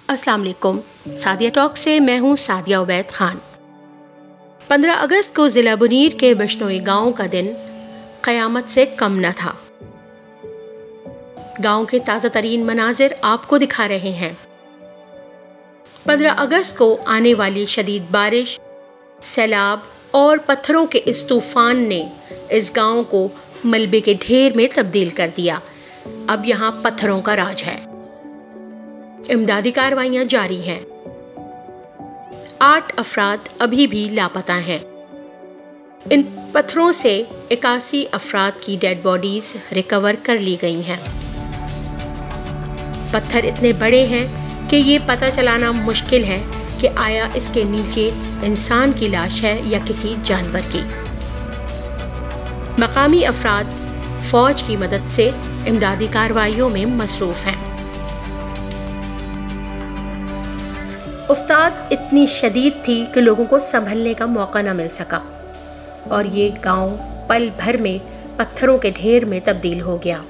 अस्सलाम वालेकुम। सादिया टॉक से मैं हूँ सादिया उबैद खान। 15 अगस्त को ज़िला बुनीर के बिश्नोई गांव का दिन क़यामत से कम न था। गांव के ताज़ा तरीन मनाजिर आपको दिखा रहे हैं। 15 अगस्त को आने वाली शदीद बारिश, सैलाब और पत्थरों के इस तूफान ने इस गांव को मलबे के ढेर में तब्दील कर दिया। अब यहाँ पत्थरों का राज है। इमदादी कार्रवाइयां जारी हैं। 8 अफराद अभी भी लापता हैं। इन पत्थरों से 81 अफराद की डेड बॉडीज रिकवर कर ली गई हैं। पत्थर इतने बड़े हैं कि ये पता चलाना मुश्किल है कि आया इसके नीचे इंसान की लाश है या किसी जानवर की। मकामी अफराद फौज की मदद से इमदादी कार्रवाइयों में मसरूफ हैं। उफ्ताद इतनी शदीद थी कि लोगों को संभलने का मौका न मिल सका और ये गांव पल भर में पत्थरों के ढेर में तब्दील हो गया।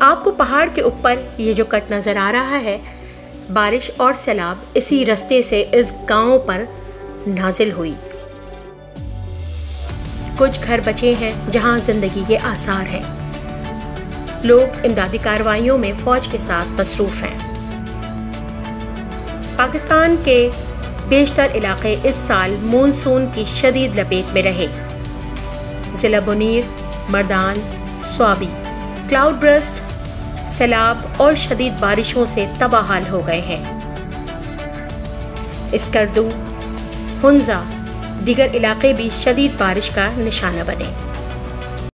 आपको पहाड़ के ऊपर ये जो कट नज़र आ रहा है, बारिश और सैलाब इसी रास्ते से इस गांव पर नाजिल हुई। कुछ घर बचे हैं जहां जिंदगी के आसार हैं। लोग इमदादी कार्रवाइयों में फौज के साथ मसरूफ हैं। पाकिस्तान के बेशतर इलाके इस साल मानसून की शदीद लपेट में रहे। ज़िला बुनीर, मर्दान, स्वाबी क्लाउड बर्स्ट, सैलाब और शदीद बारिशों से तबाहाल हो गए हैं। इस्कर्दू, हुंजा, दीगर इलाके भी शदीद बारिश का निशाना बने।